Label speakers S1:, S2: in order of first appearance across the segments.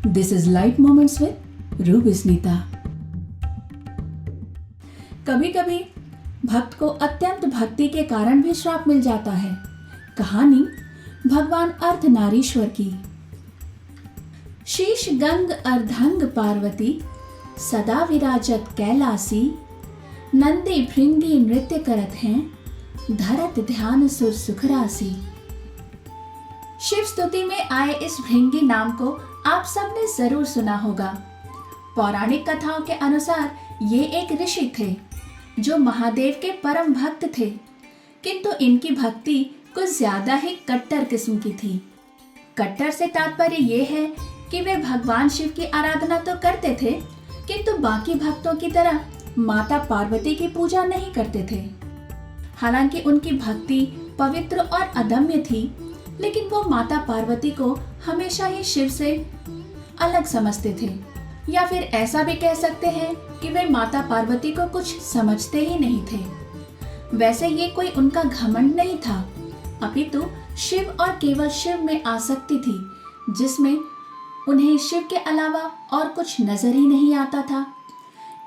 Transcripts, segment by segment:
S1: This is light moments with Ruby Sunita. कभी कभी भक्त को अत्यंत भक्ति के कारण भी श्राप मिल जाता है। कहानी भगवान अर्धनारीश्वर की। शीश गंग अर्धंग पार्वती, सदा विराजत कैलासी। नंदी भृंगी नृत्य करत हैं, धरत ध्यान सुर सुखरासी। शिव स्तुति में आए इस भृंगी नाम को आप सबने जरूर सुना होगा। पौराणिक कथाओं के अनुसार ये एक ऋषि थे जो महादेव के परम भक्त थे, किंतु इनकी भक्ति कुछ ज्यादा ही कट्टर किस्म की थी। कट्टर से तात्पर्य ये है कि वे भगवान शिव की आराधना तो करते थे, किंतु बाकी भक्तों की तरह माता पार्वती की पूजा नहीं करते थे। हालांकि उनकी भक्ति पवित्र और अदम्य थी, लेकिन वो माता पार्वती को हमेशा ही शिव से अलग समझते थे, या फिर ऐसा भी कह सकते हैं कि वे माता पार्वती को कुछ समझते ही नहीं थे। वैसे ये कोई उनका घमंड नहीं था, अपितु शिव और केवल शिव में आसक्ति थी, जिसमें उन्हें शिव के अलावा और कुछ नजर ही नहीं आता था।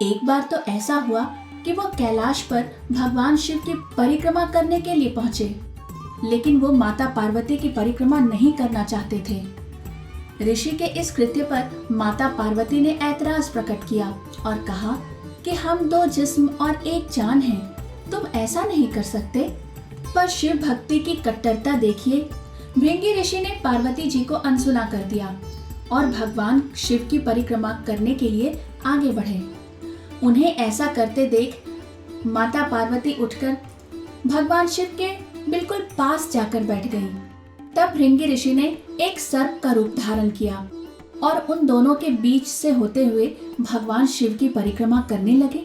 S1: एक बार तो ऐसा हुआ कि वो कैलाश पर भगवान शिव की परिक्रमा करने के लिए पहुंचे, लेकिन वो माता पार्वती की परिक्रमा नहीं करना चाहते थे। ऋषि के इस कृत्य पर माता पार्वती ने ऐतराज प्रकट किया और कहा कि हम दो जिस्म और एक जान हैं, तुम ऐसा नहीं कर सकते। पर शिव भक्ति की कट्टरता देखिए, भृंगी ऋषि ने पार्वती जी को अनसुना कर दिया और भगवान शिव की परिक्रमा करने के लिए आगे बढ़े। उन्हें ऐसा करते देख माता पार्वती उठकर भगवान शिव के बिल्कुल पास जाकर बैठ गई। तब भृंगी ऋषि ने एक सर्प का रूप धारण किया और उन दोनों के बीच से होते हुए भगवान शिव की परिक्रमा करने लगे।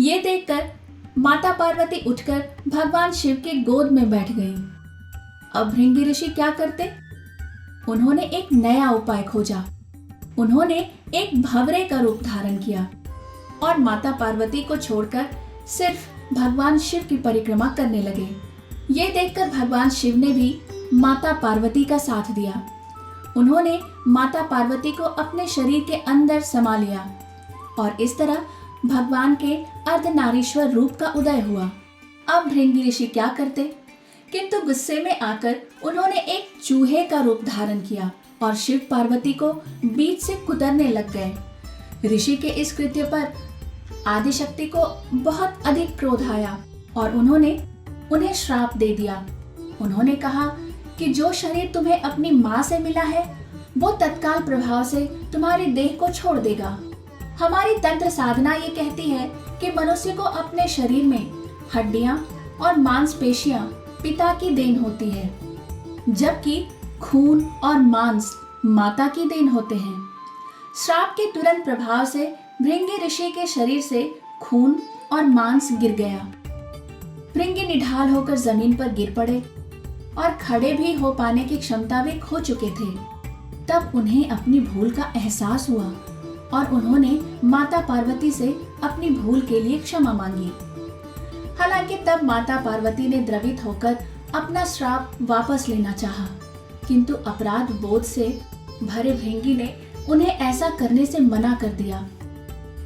S1: ये देखकर माता पार्वती उठकर भगवान शिव के गोद में बैठ गई। अब भृंगी ऋषि क्या करते? उन्होंने एक नया उपाय खोजा। उन्होंने एक भंवरे का रूप धारण किया और माता पार्वती को छोड़कर सिर्फ भगवान शिव की परिक्रमा करने लगे। ये देखकर भगवान शिव ने भी माता पार्वती का साथ दिया। उन्होंने माता पार्वती को अपने शरीर के अंदर समा लिया और इस तरह भगवान के अर्धनारीश्वर रूप का उदय हुआ। अब भृंगी ऋषि क्या करते? किंतु गुस्से में आकर उन्होंने एक चूहे का रूप धारण किया और शिव पार्वती को बीच से कुतरने लग गए। ऋषि के इस कृत्य पर आदिशक्ति को बहुत अधिक क्रोध आया और उन्होंने उन्हें श्राप दे दिया। उन्होंने कहा कि जो शरीर तुम्हें अपनी माँ से मिला है, वो तत्काल प्रभाव से तुम्हारे देह को छोड़ देगा। हमारी तंत्र साधना ये कहती है कि मनुष्य को अपने शरीर में हड्डियां और मांसपेशियां पिता की देन होती है, जबकि खून और मांस माता की देन होते हैं। श्राप के तुरंत प्रभाव से भृंगी ऋषि के शरीर से खून और मांस गिर गया। भृंगी निढाल होकर जमीन पर गिर पड़े और खड़े भी हो पाने की क्षमता वे खो चुके थे। तब उन्हें अपनी भूल का एहसास हुआ और उन्होंने माता पार्वती से अपनी भूल के लिए क्षमा मांगी। हालांकि तब माता पार्वती ने द्रवित होकर अपना श्राप वापस लेना चाहा, किंतु अपराध बोध से भरे भृंगी ने उन्हें ऐसा करने से मना कर दिया।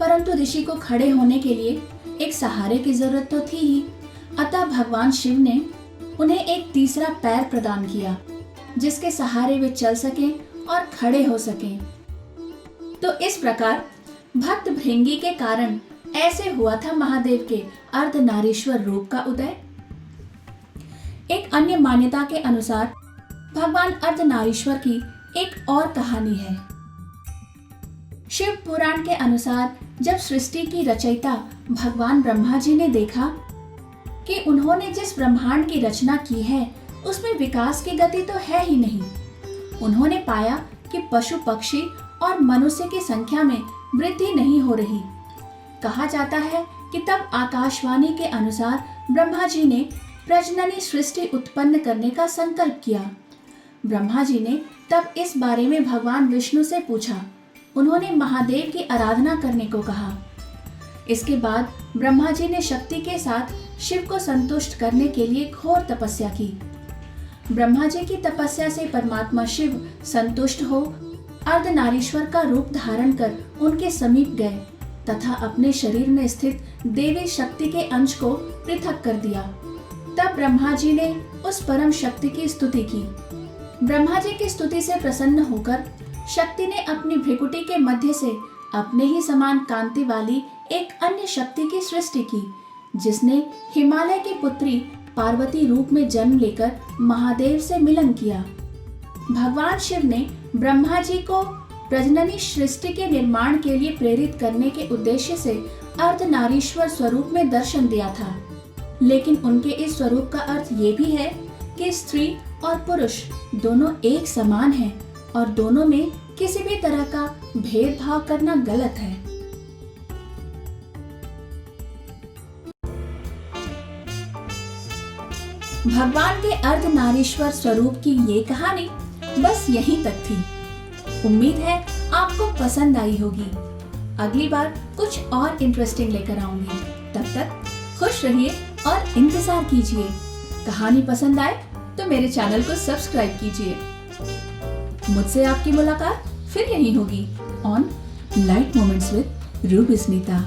S1: परंतु ऋषि को खड़े होने के लिए एक सहारे की जरूरत तो थी ही, अतः भगवान शिव ने उन्हें एक तीसरा पैर प्रदान किया, जिसके सहारे वे चल सकें और खड़े हो सकें। तो इस प्रकार भक्त भृंगी के कारण ऐसे हुआ था महादेव के अर्धनारीश्वर रूप का उदय। एक अन्य मान्यता के अनुसार भगवान अर्धनारीश्वर की एक और कहानी है। शिव पुराण के अनुसार जब सृष्टि की रचयिता भगवान ब्रह्मा जी ने देखा कि उन्होंने जिस ब्रह्मांड की रचना की है उसमें विकास की गति तो है ही नहीं, उन्होंने पाया कि पशु पक्षी और मनुष्य की संख्या में वृद्धि नहीं हो रही। कहा जाता है कि तब आकाशवाणी के अनुसार ब्रह्मा जी ने प्रजननी सृष्टि उत्पन्न करने का संकल्प किया। ब्रह्मा जी ने तब इस बारे में भगवान विष्णु से पूछा। उन्होंने महादेव की आराधना करने को कहा। इसके बाद ब्रह्मा जी ने शक्ति के साथ शिव को संतुष्ट करने के लिए घोर तपस्या की। ब्रह्मा जी की तपस्या से परमात्मा शिव संतुष्ट हो अर्धनारीश्वर का रूप धारण कर उनके समीप गए तथा अपने शरीर में स्थित देवी शक्ति के अंश को पृथक कर दिया। तब ब्रह्मा जी ने उस परम शक्ति की स्तुति की। ब्रह्मा जी की स्तुति से प्रसन्न होकर शक्ति ने अपनी भ्रिकुटी के मध्य से अपने ही समान कांति वाली एक अन्य शक्ति की सृष्टि की, जिसने हिमालय की पुत्री पार्वती रूप में जन्म लेकर महादेव से मिलन किया। भगवान शिव ने ब्रह्मा जी को प्रजननी सृष्टि के निर्माण के लिए प्रेरित करने के उद्देश्य से अर्धनारीश्वर स्वरूप में दर्शन दिया था, लेकिन उनके इस स्वरूप का अर्थ ये भी है कि स्त्री और पुरुष दोनों एक समान हैं और दोनों में किसी भी तरह का भेदभाव करना गलत है। भगवान के अर्धनारीश्वर स्वरूप की ये कहानी बस यहीं तक थी। उम्मीद है आपको पसंद आई होगी। अगली बार कुछ और इंटरेस्टिंग लेकर आऊंगी। तब तक खुश रहिए और इंतजार कीजिए। कहानी पसंद आए तो मेरे चैनल को सब्सक्राइब कीजिए। मुझसे आपकी मुलाकात फिर यहीं होगी on light moments with Ruby Smita.